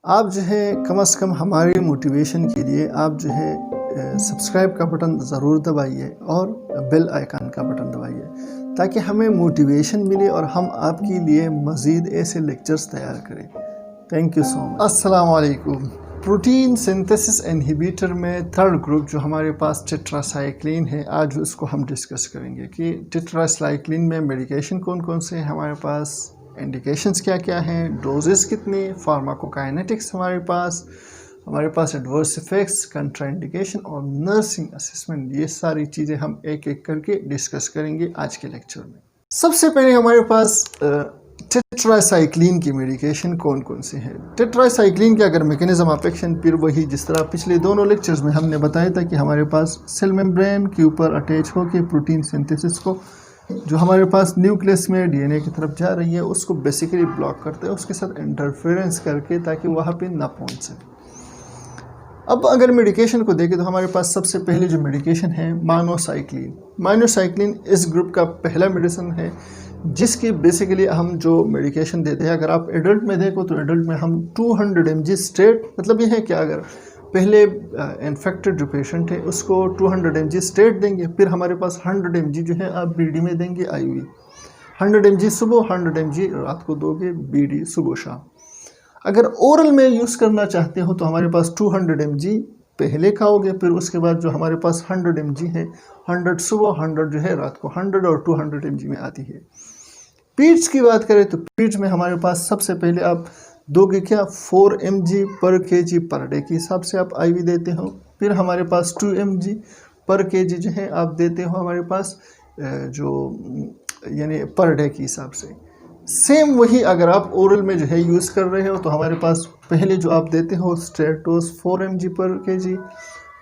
आप जो है कम से कम हमारे मोटिवेशन के लिए आप जो है सब्सक्राइब का बटन ज़रूर दबाइए और बेल आइकन का बटन दबाइए ताकि हमें मोटिवेशन मिले और हम आपके लिए मज़ीद ऐसे लेक्चर्स तैयार करें। Thank you so much. अस्सलाम वालेकुम। प्रोटीन सिंथेसिस इनहिबिटर में थर्ड ग्रुप जो हमारे पास टेट्रासाइक्लिन है, आज उसको हम डिस्कस करेंगे कि टेट्रासाइक्लिन में मेडिकेशन कौन कौन से हैं हमारे पास, इंडिकेशंस क्या क्या हैं, डोजेस कितने, फार्माकोकाइनेटिक्स हमारे पास एडवर्स इफेक्ट्स, कंट्राइंडिकेशन और नर्सिंग असेसमेंट, ये सारी चीज़ें हम एक एक करके डिस्कस करेंगे आज के लेक्चर में। सबसे पहले हमारे पास टेट्रासाइक्लिन की मेडिकेशन कौन कौन से हैं। टेट्रासाइक्लिन के अगर मैकेनिज्म ऑफ एक्शन फिर वही जिस तरह पिछले दोनों लेक्चर्स में हमने बताया था कि हमारे पास सेल मेम्ब्रेन के ऊपर अटैच होकर प्रोटीन सिंथेसिस को जो हमारे पास न्यूक्लियस में डीएनए की तरफ जा रही है उसको बेसिकली ब्लॉक करते हैं, उसके साथ इंटरफेरेंस करके, ताकि वहाँ पे ना पहुँच सके। अब अगर मेडिकेशन को देखें तो हमारे पास सबसे पहले जो मेडिकेशन है माइनोसाइक्लिन इस ग्रुप का पहला मेडिसिन है जिसकी बेसिकली हम जो मेडिकेशन देते हैं, अगर आप एडल्ट में देखो तो एडल्ट में हम 200 mg स्ट्रेट, मतलब ये है कि अगर पहले इन्फेक्टेड जो पेशेंट है उसको 200 mg स्ट्रेट देंगे, फिर हमारे पास 100 mg जो है आप बीडी में देंगे आईवी, 100 mg सुबह 100 mg रात को दोगे बीडी सुबह शाम। अगर ओरल में यूज़ करना चाहते हो तो हमारे पास 200 mg पहले खाओगे, फिर उसके बाद जो हमारे पास 100 mg है, 100 सुबह 100 जो है रात को, 100 और 200 mg में आती है। पीड्स की बात करें तो पीड्स में हमारे पास सबसे पहले आप दोगे क्या, 4 mg पर kg पर डे के हिसाब से आप आईवी देते हो, फिर हमारे पास 2 mg पर kg जो है आप देते हो हमारे पास जो यानी पर डे के हिसाब से। सेम वही अगर आप ओरल में जो है यूज़ कर रहे हो तो हमारे पास पहले जो आप देते हो स्ट्रेट डोज 4 mg पर kg,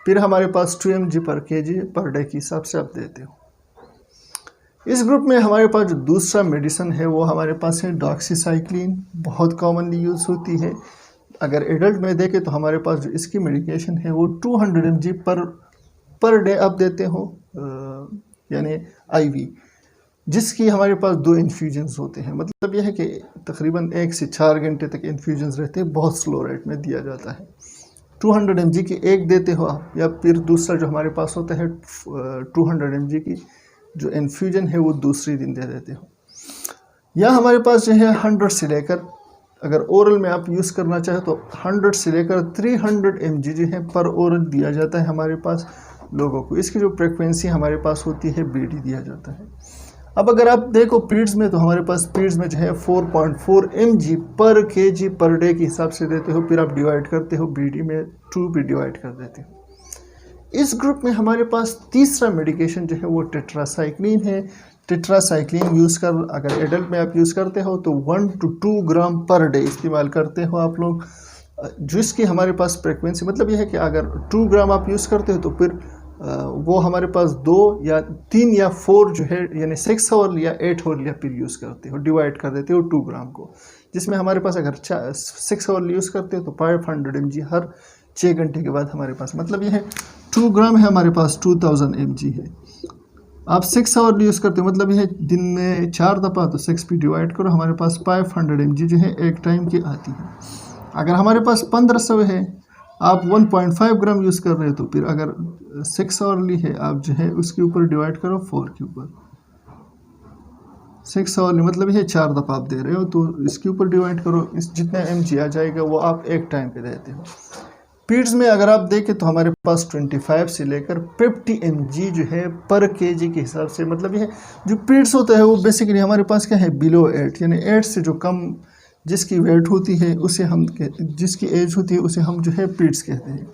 फिर हमारे पास 2 mg पर kg पर डे के हिसाब से आप देते हो। इस ग्रुप में हमारे पास जो दूसरा मेडिसिन है वो हमारे पास है डॉक्सीसाइक्लिन, बहुत कॉमनली यूज़ होती है। अगर एडल्ट में देखें तो हमारे पास जो इसकी मेडिकेशन है वो 200 mg पर डे आप देते हो यानी आईवी, जिसकी हमारे पास 2 इन्फ्यूजन्स होते हैं। मतलब यह है कि तकरीबन 1 से 4 घंटे तक इन्फ्यूजन्स रहते हैं, बहुत स्लो रेट में दिया जाता है। 200 mg की एक देते हो आप, या फिर दूसरा जो हमारे पास होता है 200 mg की जो इन्फ्यूजन है वो दूसरी दिन दे देते हो। या हमारे पास जो है 100 से लेकर, अगर ओरल में आप यूज़ करना चाहे तो 100 से लेकर 300 mg जो है पर ओरल दिया जाता है हमारे पास लोगों को। इसकी जो फ्रिक्वेंसी हमारे पास होती है बीडी दिया जाता है। अब अगर आप देखो पीड्स में तो हमारे पास पीड्स में जो है 4.4 mg पर kg पर डे के हिसाब से देते हो, फिर आप डिवाइड करते हो बीडी में 2 भी डिवाइड कर देते हो। इस ग्रुप में हमारे पास तीसरा मेडिकेशन जो है वो टेट्रासाइक्लिन है। टेट्रासाइक्लिन यूज़ कर, अगर एडल्ट में आप यूज़ करते हो तो 1 to 2 ग्राम पर डे इस्तेमाल करते हो आप लोग, जिसकी हमारे पास फ्रिक्वेंसी, मतलब यह है कि अगर 2 ग्राम आप यूज़ करते हो तो फिर वो हमारे पास 2 या 3 या 4 जो है यानी 6 आवर या 8 आवर या फिर यूज़ करते हो, डिवाइड कर देते हो 2 ग्राम को, जिसमें हमारे पास अगर 6 आवर यूज़ करते हो तो 500 mg हर 6 घंटे के बाद हमारे पास, मतलब यह है 2 ग्राम है हमारे पास 2000 mg है। आप 6 आवर यूज़ करते हो, मतलब यह दिन में 4 दफ़ा, तो 6 पे डिवाइड करो, हमारे पास 500 mg जो है एक टाइम की आती है। अगर हमारे पास 1500 है, आप 1.5 ग्राम यूज़ कर रहे हो, तो फिर अगर 6 आवरली है आप जो है उसके ऊपर डिवाइड करो 4 के ऊपर, 6 आवरली मतलब यह 4 दफ़ा आप दे रहे हो, तो इसके ऊपर डिवाइड करो, इस जितना mg आ जाएगा वो आप एक टाइम पे देते हो। पीड्स में अगर आप देखें तो हमारे पास 25 से लेकर 50 mg जो है पर kg के हिसाब से, मतलब यह जो पीड्स होता है वो बेसिकली हमारे पास क्या है, बिलो 8 यानी 8 से जो कम जिसकी वेट होती है उसे हम, जिसकी एज होती है उसे हम जो है पीड्स कहते हैं।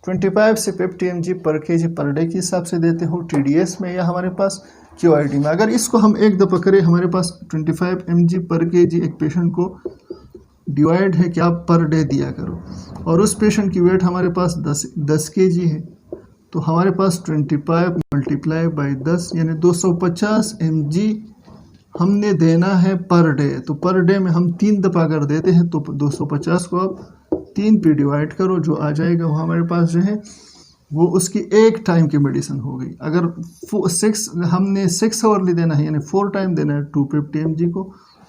25 से 50 mg पर kg पर डे के हिसाब से देते हो TDS में या हमारे पास QID में। अगर इसको हम एक दफ़ा करें, हमारे पास 25 mg पर kg एक पेशेंट को डिवाइड है कि आप पर डे दिया करो, और उस पेशेंट की वेट हमारे पास 10 kg है, तो हमारे पास 25 मल्टीप्लाई बाई 10 यानी 250 mg हमने देना है पर डे। तो पर डे में हम 3 दफ़ा कर देते हैं, तो 250 को आप 3 पे डिवाइड करो, जो आ जाएगा वो हमारे पास जो है वो उसकी एक टाइम की मेडिसिन हो गई। अगर हमने 6 आवरली देना है यानी 4 टाइम देना है 250 mg को,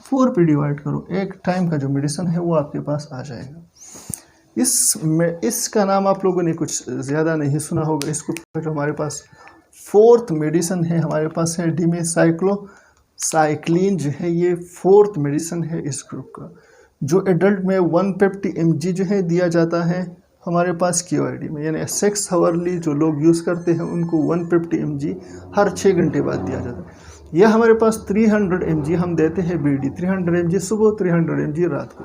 4 पे डिवाइड करो, एक टाइम का जो मेडिसिन है वो आपके पास आ जाएगा। इसका नाम आप लोगों ने कुछ ज़्यादा नहीं सुना होगा। इसको जो हमारे पास फोर्थ मेडिसिन है, हमारे पास है डीमेसाइक्लोसाइक्लिन जो है, ये फोर्थ मेडिसिन है इस ग्रुप का, जो एडल्ट में 150 mg जो है दिया जाता है हमारे पास QID में, यानी 6 हावरली जो लोग यूज़ करते हैं उनको 150 mg हर 6 घंटे बाद दिया जाता है। यह हमारे पास 300 mg हम देते हैं BD, 300 mg सुबह, 300 mg रात को।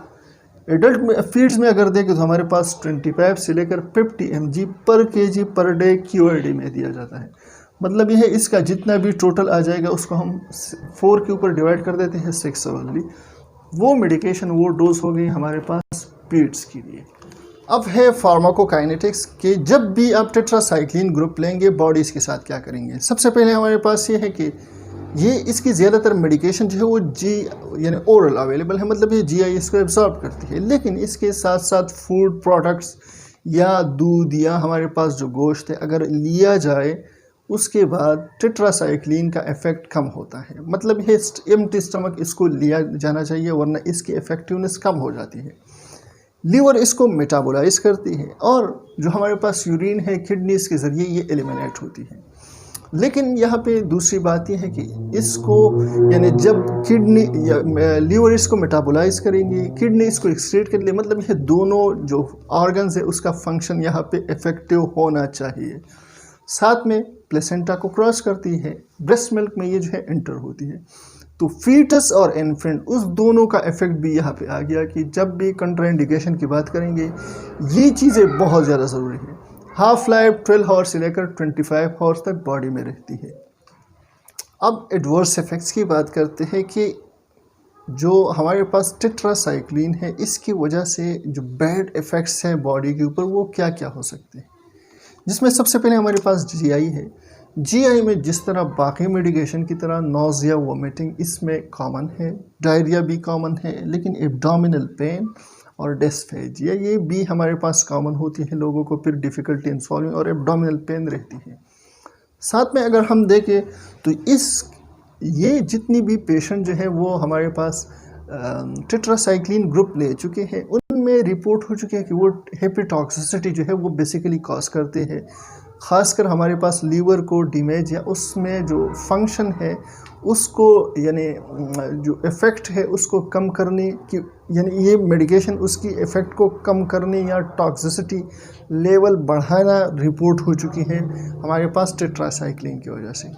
एडल्ट में फीड्स में अगर देखें तो हमारे पास 25 से लेकर 50 mg पर kg पर डे QID में दिया जाता है। मतलब यह है इसका जितना भी टोटल आ जाएगा उसको हम 4 के ऊपर डिवाइड कर देते हैं 6 हावरली। वो मेडिकेशन, वो डोज हो गई हमारे पास पीड्स के लिए। अब है फार्माकोकाइनेटिक्स के, जब भी आप टेट्रासाइक्लिन ग्रुप लेंगे बॉडी इसके साथ क्या करेंगे। सबसे पहले हमारे पास ये है कि ये इसकी ज़्यादातर मेडिकेशन जो है वो यानी ओरल अवेलेबल है, मतलब ये GI इसको एब्जॉर्ब करती है। लेकिन इसके साथ साथ फूड प्रोडक्ट्स या दूध या हमारे पास जो गोश्त है अगर लिया जाए उसके बाद टेट्रासाइक्लिन का इफ़ेक्ट कम होता है। मतलब ये एम्प्टी स्टमक इसको लिया जाना चाहिए, वरना इसकी इफ़ेक्टिवनेस कम हो जाती है। लीवर इसको मेटाबोलाइज करती है और जो हमारे पास यूरिन है किडनीज के ज़रिए ये एलिमिनेट होती है। लेकिन यहाँ पे दूसरी बात यह है कि इसको यानी जब किडनी या लीवर इसको मेटाबोलाइज करेंगी, किडनी इसको एक्सक्रीट कर ले, मतलब ये दोनों जो ऑर्गन्स है उसका फंक्शन यहाँ पे इफ़ेक्टिव होना चाहिए। साथ में प्लेसेंटा को क्रॉस करती है, ब्रेस्ट मिल्क में ये जो है एंटर होती है। तो फीटस और इन्फेंट उस दोनों का इफेक्ट भी यहाँ पे आ गया कि जब भी कंट्राइंडिकेशन की बात करेंगे ये चीज़ें बहुत ज़्यादा ज़रूरी है। हाफ लाइफ 12 आवर्स से लेकर 25 आवर्स तक बॉडी में रहती है। अब एडवर्स इफेक्ट्स की बात करते हैं कि जो हमारे पास टेट्रासाइक्लिन है इसकी वजह से जो बैड इफ़ेक्ट्स हैं बॉडी के ऊपर वो क्या क्या हो सकते हैं, जिसमें सबसे पहले हमारे पास GI है। GI में जिस तरह बाकी मेडिकेशन की तरह नोज़िया, वोमिटिंग इसमें कॉमन है, डायरिया भी कॉमन है, लेकिन एब्डोमिनल पेन और डिस्फेजिया ये भी हमारे पास कॉमन होती है लोगों को, फिर डिफ़िकल्टी इन स्वॉलिंग और एब्डोमिनल पेन रहती है। साथ में अगर हम देखें तो ये जितनी भी पेशेंट जो है वो हमारे पास टेट्रासाइक्लिन ग्रुप ले चुके हैं उनमें रिपोर्ट हो चुकी है कि वो हेपेटॉक्सिसिटी जो है वो बेसिकली कॉज करते हैं। ख़ासकर हमारे पास लीवर को डैमेज या उसमें जो फंक्शन है उसको यानी जो इफ़ेक्ट है उसको कम करने की, यानी ये मेडिकेशन उसकी इफ़ेक्ट को कम करने या टॉक्सिसिटी लेवल बढ़ाना रिपोर्ट हो चुकी है हमारे पास टेट्रासाइक्लिन की वजह से।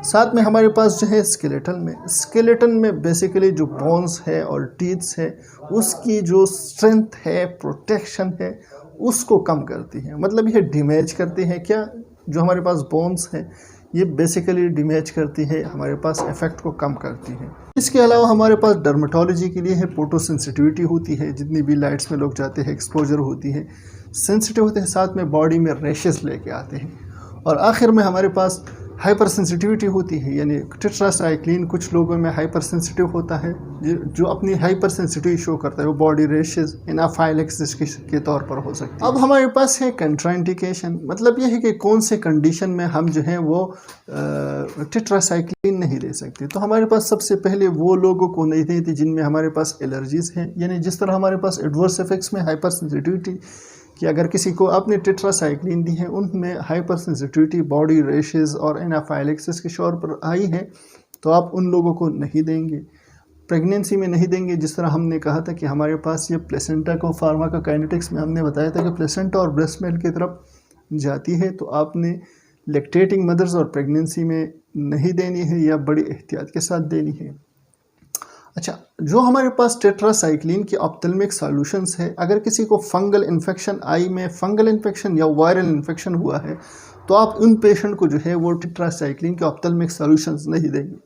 साथ में हमारे पास जो है स्केलेटन में बेसिकली जो बोन्स है और टीथ्स है उसकी जो स्ट्रेंथ है, प्रोटेक्शन है, उसको कम करती है। मतलब ये डैमेज करती है क्या, जो हमारे पास बोन्स हैं ये बेसिकली डैमेज करती है, हमारे पास इफ़ेक्ट को कम करती है। इसके अलावा हमारे पास डर्मेटोलॉजी के लिए है, फोटो सेंसिटिविटी होती है, जितनी भी लाइट्स में लोग जाते हैं एक्सपोजर होती है, सेंसिटिव होते हैं, साथ में बॉडी में रैशेस लेके आते हैं। और आखिर में हमारे पास हाइपर सेंसिटिविटी होती है, यानी टेट्रासाइक्लिन कुछ लोगों में हाइपर सेंसिटिव होता है, जो अपनी हाइपर सेंसिटिविटी शो करता है, वो बॉडी रैशेस एनाफाइलेक्सिस के तौर पर हो सकती है। अब हमारे पास है कंट्राइंडिकेशन, मतलब यह है कि कौन से कंडीशन में हम जो है वो टेट्रासाइक्लिन नहीं ले सकते। तो हमारे पास सबसे पहले वो लोगों को नहीं देती जिनमें हमारे पास एलर्जीज़ हैं, यानी जिस तरह हमारे पास एडवर्स इफेक्ट्स में हाइपर सेंसिटिविटी कि अगर किसी को आपने टेट्रासाइक्लिन दी है उनमें हाइपर सेंसिटिविटी, बॉडी रैशेस और एनाफाइलेक्सिस के शोर पर आई है, तो आप उन लोगों को नहीं देंगे। प्रेगनेंसी में नहीं देंगे, जिस तरह हमने कहा था कि हमारे पास ये प्लेसेंटा को फार्माकोकाइनेटिक्स में हमने बताया था कि प्लेसेंटा और ब्रेस्ट मिल्क की तरफ जाती है, तो आपने लैक्टेटिंग मदर्स और प्रेगनेंसी में नहीं देनी है या बड़ी एहतियात के साथ देनी है। अच्छा, जो हमारे पास टेट्रासाइक्लिन की ऑप्थेल्मिक सॉल्यूशंस है, अगर किसी को फंगल इन्फेक्शन, आई में फंगल इन्फेक्शन या वायरल इन्फेक्शन हुआ है तो आप उन पेशेंट को जो है वो टेट्रासाइक्लिन के ऑप्थेल्मिक सॉल्यूशंस नहीं देंगे,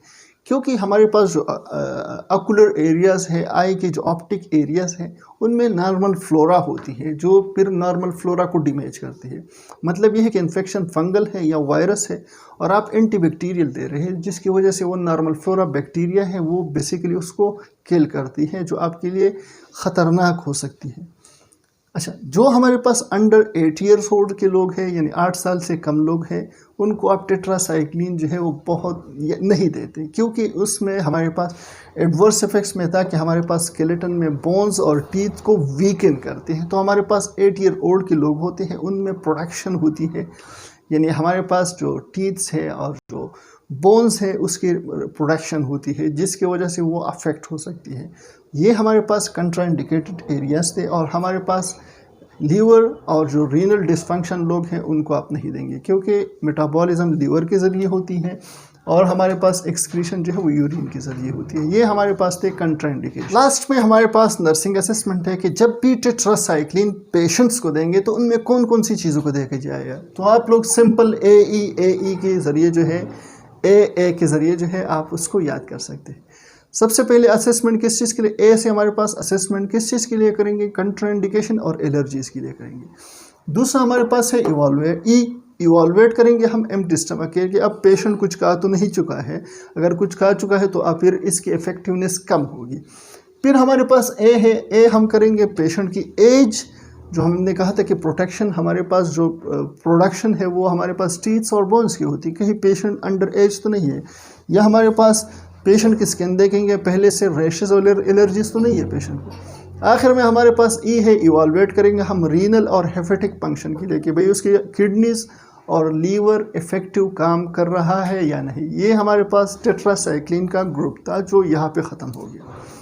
क्योंकि हमारे पास जो ऑकुलर एरियाज़ है, आई के जो ऑप्टिक एरियाज़ हैं उनमें नॉर्मल फ्लोरा होती है जो फिर नॉर्मल फ्लोरा को डैमेज करती है। मतलब यह है कि इन्फेक्शन फंगल है या वायरस है और आप एंटीबैक्टीरियल दे रहे हैं, जिसकी वजह से वो नॉर्मल फ्लोरा बैक्टीरिया है वो बेसिकली उसको किल करती है, जो आपके लिए ख़तरनाक हो सकती है। अच्छा, जो हमारे पास अंडर 8 ईयर्स ओल्ड के लोग हैं, यानी 8 साल से कम लोग हैं, उनको आप टेट्रासाइक्लिन जो है वो बहुत नहीं देते, क्योंकि उसमें हमारे पास एडवर्स इफेक्ट्स में था कि हमारे पास स्केलेटन में बोन्स और टीथ को वीकन करते हैं। तो हमारे पास 8 ईयर ओल्ड के लोग होते हैं, उनमें प्रोडक्शन होती है, यानी हमारे पास जो टीथ्स है और जो बोन्स है उसकी प्रोडक्शन होती है, जिसकी वजह से वो अफेक्ट हो सकती है। ये हमारे पास कंट्राइंडिकेटेड एरियाज थे। और हमारे पास लीवर और जो रीनल डिसफंक्शन लोग हैं उनको आप नहीं देंगे, क्योंकि मेटाबॉलिज्म लीवर के ज़रिए होती है और हमारे पास एक्सक्रीशन जो है वो यूरिन के ज़रिए होती है। ये हमारे पास थे कंट्राइंडिकेशन। लास्ट में हमारे पास नर्सिंग असेसमेंट है कि जब भी टेट्रासाइक्लिन पेशेंट्स को देंगे तो उनमें कौन कौन सी चीज़ों को देखा जाएगा। तो आप लोग सिंपल ए के ज़रिए जो है के ज़रिए जो है आप उसको याद कर सकते हैं। सबसे पहले असेसमेंट किस चीज़ के लिए, ए से हमारे पास असेसमेंट किस चीज़ के लिए करेंगे, कंट्राइंडिकेशन और एलर्जीज़ के लिए करेंगे। दूसरा हमारे पास है इवॉल्वेट करेंगे हम एम्प्टी स्टमक के, कि अब पेशेंट कुछ खा तो नहीं चुका है, अगर कुछ खा चुका है तो अब फिर इसकी इफ़ेक्टिवनेस कम होगी। फिर हमारे पास ए है, हम करेंगे पेशेंट की एज, जो हमने कहा था कि प्रोटेक्शन हमारे पास जो प्रोडक्शन है वो हमारे पास टीथ्स और बोन्स की होती है, कहीं पेशेंट अंडर एज तो नहीं है। या हमारे पास पेशेंट की स्किन देखेंगे, पहले से रैशेज और एलर्जीज तो नहीं है पेशेंट को। आखिर में हमारे पास ई है, इवॉल्वेट करेंगे हम रीनल और हेपेटिक फंक्शन के लिए, कि भाई उसकी किडनीज और लीवर इफेक्टिव काम कर रहा है या नहीं। ये हमारे पास टेट्रासाइक्लिन का ग्रुप था जो यहाँ पे ख़त्म हो गया।